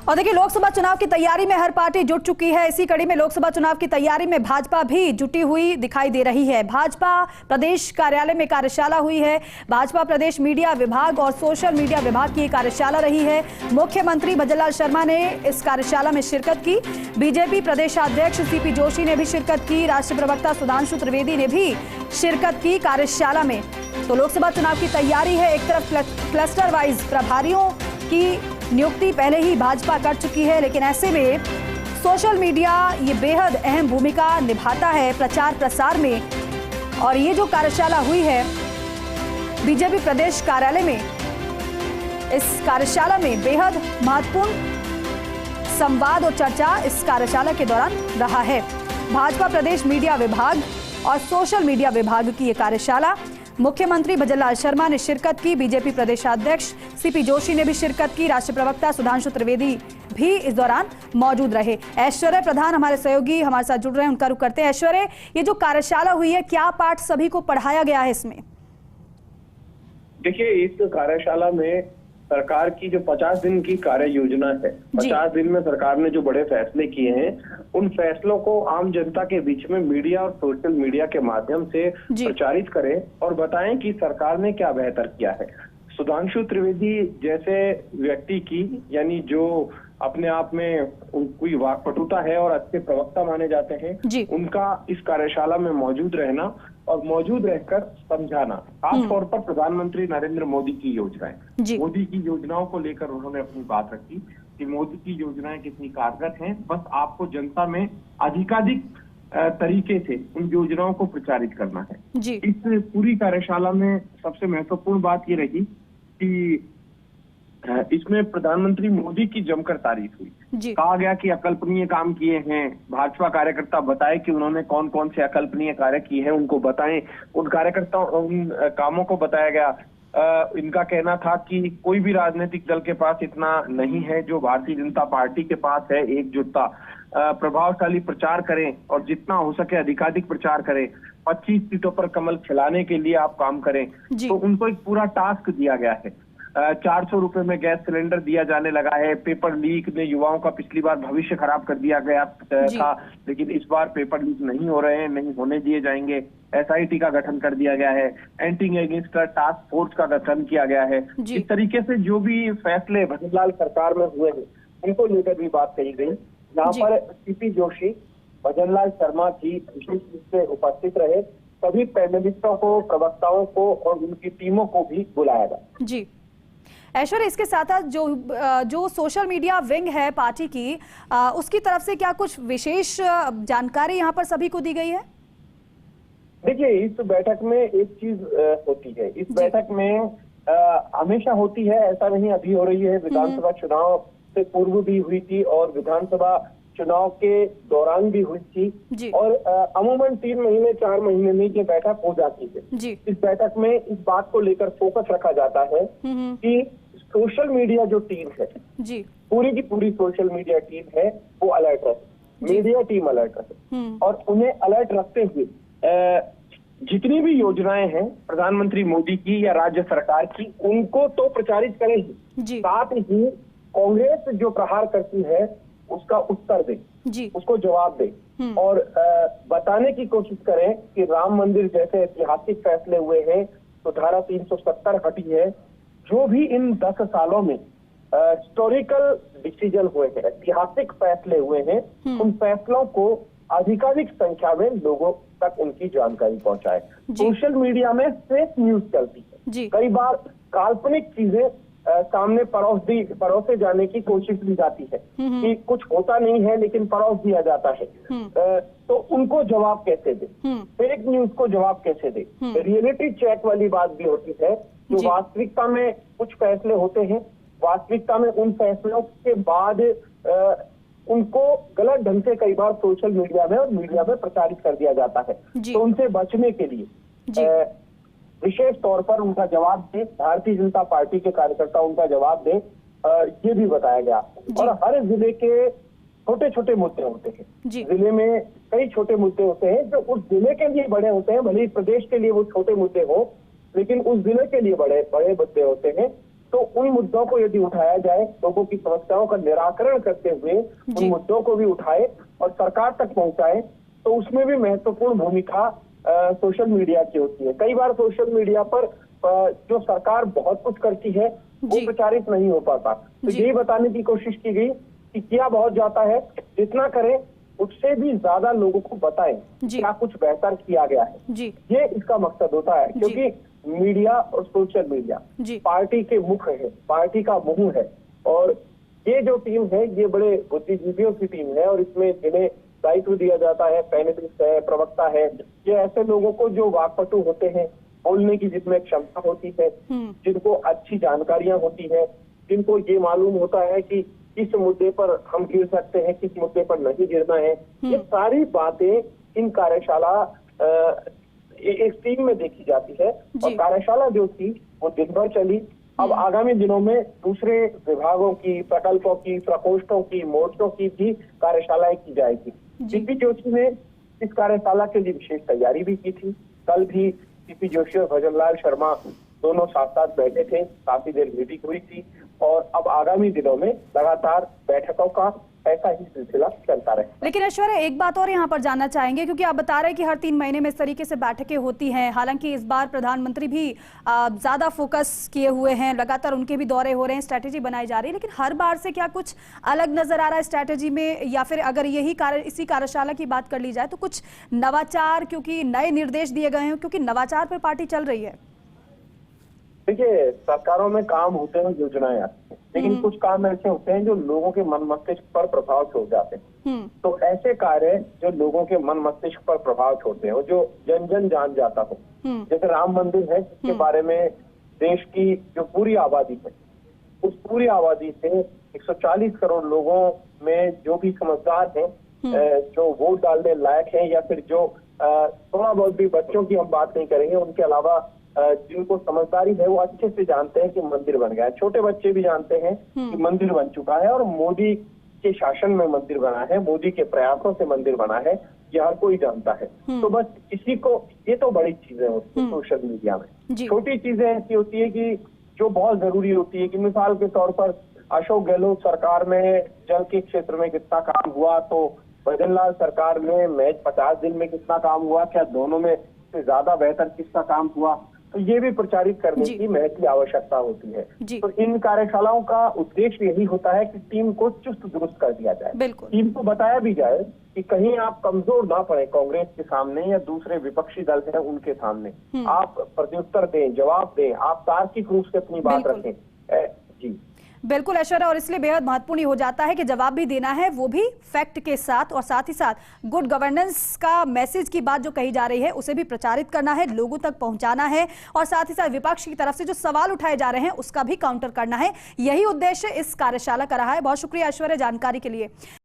और देखिए, लोकसभा चुनाव की तैयारी में हर पार्टी जुट चुकी है। इसी कड़ी में लोकसभा चुनाव की तैयारी में भाजपा भी जुटी हुई दिखाई दे रही है। भाजपा प्रदेश कार्यालय में कार्यशाला हुई है। भाजपा प्रदेश मीडिया विभाग और सोशल मीडिया विभाग की कार्यशाला रही है। मुख्यमंत्री भजनलाल शर्मा ने इस कार्यशाला में शिरकत की। बीजेपी प्रदेशाध्यक्ष सीपी जोशी ने भी शिरकत की। राष्ट्रीय प्रवक्ता सुधांशु त्रिवेदी ने भी शिरकत की कार्यशाला में। तो लोकसभा चुनाव की तैयारी है। एक तरफ क्लस्टर वाइज प्रभारियों की नियुक्ति पहले ही भाजपा कर चुकी है, लेकिन ऐसे में सोशल मीडिया ये बेहद अहम भूमिका निभाता है प्रचार प्रसार में। और ये जो कार्यशाला हुई है बीजेपी प्रदेश कार्यालय में, इस कार्यशाला में बेहद महत्वपूर्ण संवाद और चर्चा इस कार्यशाला के दौरान रहा है। भाजपा प्रदेश मीडिया विभाग और सोशल मीडिया विभाग की ये कार्यशाला, मुख्यमंत्री भजनलाल शर्मा ने शिरकत की। बीजेपी प्रदेशाध्यक्ष सीपी जोशी ने भी शिरकत की। राष्ट्रीय प्रवक्ता सुधांशु त्रिवेदी भी इस दौरान मौजूद रहे। ऐश्वर्य प्रधान हमारे सहयोगी हमारे साथ जुड़ रहे हैं, उनका रुख करते हैं। ऐश्वर्य, ये जो कार्यशाला हुई है, क्या पाठ सभी को पढ़ाया गया है इसमें? देखिए, इस कार्यशाला में सरकार की जो 50 दिन की कार्य योजना है, 50 दिन में सरकार ने जो बड़े फैसले किए हैं, उन फैसलों को आम जनता के बीच में मीडिया और सोशल मीडिया के माध्यम से प्रचारित करें और बताएं कि सरकार ने क्या बेहतर किया है। सुधांशु त्रिवेदी जैसे व्यक्ति की, यानी जो अपने आप में कोई वाक्पटुता है और अच्छे प्रवक्ता माने जाते हैं, उनका इस कार्यशाला में मौजूद रहना और मौजूद रहकर समझाना, खास तौर पर प्रधानमंत्री नरेंद्र मोदी की योजनाएं, मोदी की योजनाओं को लेकर उन्होंने अपनी बात रखी कि मोदी की योजनाएं कितनी कारगर हैं। बस आपको जनता में अधिकाधिक तरीके से उन योजनाओं को प्रचारित करना है। इस पूरी कार्यशाला में सबसे महत्वपूर्ण बात ये रही कि इसमें प्रधानमंत्री मोदी की जमकर तारीफ हुई। कहा गया कि अकल्पनीय काम किए हैं। भाजपा कार्यकर्ता बताए कि उन्होंने कौन कौन से अकल्पनीय कार्य किए हैं, उनको बताएं। उन कार्यकर्ताओं, उन कामों को बताया गया। इनका कहना था कि कोई भी राजनीतिक दल के पास इतना नहीं है जो भारतीय जनता पार्टी के पास है, एकजुटता। प्रभावशाली प्रचार करें और जितना हो सके अधिकाधिक प्रचार करें। 25 सीटों पर कमल खिलाने के लिए आप काम करें। तो उनको एक पूरा टास्क दिया गया है। 400 रुपए में गैस सिलेंडर दिया जाने लगा है। पेपर लीक ने युवाओं का पिछली बार भविष्य खराब कर दिया गया था, लेकिन इस बार पेपर लीक नहीं हो रहे हैं, नहीं होने दिए जाएंगे। SIT का गठन कर दिया गया है। एंटी गैंगस्टर टास्क फोर्स का गठन किया गया है। इस तरीके से जो भी फैसले भजनलाल सरकार में हुए हैं, उनको लेकर भी बात कही गई। यहाँ पर सीपी जोशी, भजनलाल शर्मा जी विशेष रूप से उपस्थित रहे। सभी पैनलिस्टों को, प्रवक्ताओं को और उनकी टीमों को भी बुलाया गया। ऐश्वर्य, इसके साथ साथ जो सोशल मीडिया विंग है पार्टी की, उसकी तरफ से क्या कुछ विशेष जानकारी यहाँ पर सभी को दी गई है? देखिए, इस बैठक में एक चीज होती है, इस बैठक में हमेशा होती है, ऐसा नहीं अभी हो रही है। विधानसभा चुनाव से पूर्व भी हुई थी और विधानसभा चुनाव के दौरान भी हुई थी। और अमूमन 3 महीने 4 महीने में ये बैठक हो जाती है। इस बैठक में इस बात को लेकर फोकस रखा जाता है कि सोशल मीडिया जो टीम है, पूरी की पूरी सोशल मीडिया टीम है, वो अलर्ट रहे, मीडिया टीम अलर्ट रहे। और उन्हें अलर्ट रखते हुए जितनी भी योजनाएं हैं प्रधानमंत्री मोदी की या राज्य सरकार की, उनको तो प्रचारित करें ही, साथ ही कांग्रेस जो प्रहार करती है उसका उत्तर दे, उसको जवाब दे और बताने की कोशिश करें कि राम मंदिर जैसे ऐतिहासिक फैसले हुए हैं, तो धारा 370 हटी है। जो भी इन 10 सालों में हिस्टोरिकल डिसीजन हुए हैं, ऐतिहासिक फैसले हुए हैं, उन फैसलों को अधिकाधिक संख्या में लोगों तक उनकी जानकारी पहुंचाए। सोशल मीडिया में फेक न्यूज चलती है, कई बार काल्पनिक चीजें सामने परोसे जाने की कोशिश की जाती है कि कुछ होता नहीं है लेकिन परोस दिया जाता है। तो उनको जवाब कैसे दे, फेक न्यूज को जवाब कैसे दे। रियलिटी चेक वाली बात भी होती है। जो वास्तविकता में कुछ फैसले होते हैं, वास्तविकता में उन फैसलों के बाद उनको गलत ढंग से कई बार सोशल मीडिया में और मीडिया में प्रचारित कर दिया जाता है। तो उनसे बचने के लिए विशेष तौर पर उनका जवाब दे, भारतीय जनता पार्टी के कार्यकर्ता उनका जवाब दे, ये भी बताया गया। और हर जिले के छोटे छोटे मुद्दे होते हैं। जिले में कई छोटे मुद्दे होते हैं जो उस जिले के लिए बड़े होते हैं, भले ही प्रदेश के लिए वो छोटे मुद्दे हो, लेकिन उस जिले के लिए बड़े बड़े मुद्दे होते हैं। तो उन मुद्दों को यदि उठाया जाए, लोगों की समस्याओं का निराकरण करते हुए उन मुद्दों को भी उठाए और सरकार तक पहुंचाए, तो उसमें भी महत्वपूर्ण भूमिका सोशल मीडिया की होती है। कई बार सोशल मीडिया पर जो सरकार बहुत कुछ करती है वो प्रचारित नहीं हो पाता, तो यही बताने की कोशिश की गई कि किया बहुत जाता है, जितना करें उससे भी ज्यादा लोगों को बताएं क्या कुछ बेहतर किया गया है। ये इसका मकसद होता है, क्योंकि मीडिया और सोशल मीडिया पार्टी के मुख है, पार्टी का मुंह है, और ये जो टीम है ये बड़े बुद्धिजीवियों की टीम है, और इसमें जिन्हें दायित्व दिया जाता है, पैनलिस्ट है, प्रवक्ता है, ये ऐसे लोगों को जो वाकपटु होते हैं, बोलने की जिसमें क्षमता होती है, जिनको अच्छी जानकारियां होती है, जिनको ये मालूम होता है कि किस मुद्दे पर हम गिर सकते हैं, किस मुद्दे पर नहीं गिरना है, ये सारी बातें इन कार्यशाला एक टीम में देखी जाती है। और कार्यशाला जो थी वो दिन भर चली। अब आगामी दिनों में दूसरे विभागों की, प्रकल्पों की, प्रकोष्ठों की, मोर्चों की भी कार्यशालाएं की जाएगी। सीपी जोशी ने इस कार्यशाला के लिए विशेष तैयारी भी की थी। कल भी सीपी जोशी और भजनलाल शर्मा दोनों साथ साथ बैठे थे, काफी देर मीटिंग हुई थी, और अब आगामी दिनों में लगातार बैठकों का ऐसा ही सिलसिला चलता रहे। लेकिन ऐश्वर्या, एक बात और यहाँ पर जानना चाहेंगे, क्योंकि आप बता रहे हैं कि हर 3 महीने में इस तरीके से बैठकें होती हैं। हालांकि इस बार प्रधानमंत्री भी ज्यादा फोकस किए हुए हैं, लगातार उनके भी दौरे हो रहे हैं, स्ट्रैटेजी बनाई जा रही है, लेकिन हर बार से क्या कुछ अलग नजर आ रहा है स्ट्रैटेजी में, या फिर अगर इसी कार्यशाला की बात कर ली जाए तो कुछ नवाचार, क्योंकि नए निर्देश दिए गए हैं, क्योंकि नवाचार पर पार्टी चल रही है? देखिए, सरकारों में काम होते हैं, योजनाएं आती हैं, लेकिन कुछ काम ऐसे होते हैं जो लोगों के मन मस्तिष्क पर प्रभाव छोड़ जाते हैं। तो ऐसे कार्य जो लोगों के मन मस्तिष्क पर प्रभाव छोड़ते हैं, जो जन जन जान जाता हो, जैसे राम मंदिर है, जिसके बारे में देश की जो पूरी आबादी है, उस पूरी आबादी से 140 करोड़ लोगों में जो भी समझदार हैं, जो वोट डालने लायक हैं, या फिर जो थोड़ा बहुत भी, बच्चों की हम बात नहीं करेंगे, उनके अलावा जिनको समझदारी है, वो अच्छे से जानते हैं कि मंदिर बन गया है। छोटे बच्चे भी जानते हैं कि मंदिर बन चुका है, और मोदी के शासन में मंदिर बना है, मोदी के प्रयासों से मंदिर बना है, ये हर कोई जानता है। तो बस इसी को, ये तो बड़ी चीजें होती है सोशल मीडिया में। छोटी चीजें ऐसी होती है कि जो बहुत जरूरी होती है, कि मिसाल के तौर पर अशोक गहलोत सरकार में जल के क्षेत्र में कितना काम हुआ, तो भजनलाल सरकार में महज 50 दिन में कितना काम हुआ, क्या दोनों में से ज्यादा बेहतर किसका काम हुआ, तो ये भी प्रचारित करने की महज की आवश्यकता होती है। तो इन कार्यशालाओं का उद्देश्य यही होता है कि टीम को चुस्त दुरुस्त कर दिया जाए, टीम को बताया भी जाए कि कहीं आप कमजोर ना पड़े कांग्रेस के सामने या दूसरे विपक्षी दल हैं उनके सामने। आप प्रत्युत्तर दें, जवाब दें, आप तार्किक रूप से अपनी बात रखें। जी बिल्कुल ऐश्वर्या, और इसलिए बेहद महत्वपूर्ण हो जाता है कि जवाब भी देना है, वो भी फैक्ट के साथ, और साथ ही साथ गुड गवर्नेंस का मैसेज की बात जो कही जा रही है उसे भी प्रचारित करना है, लोगों तक पहुंचाना है, और साथ ही साथ विपक्ष की तरफ से जो सवाल उठाए जा रहे हैं उसका भी काउंटर करना है। यही उद्देश्य इस कार्यशाला का रहा है। बहुत शुक्रिया ऐश्वर्या जानकारी के लिए।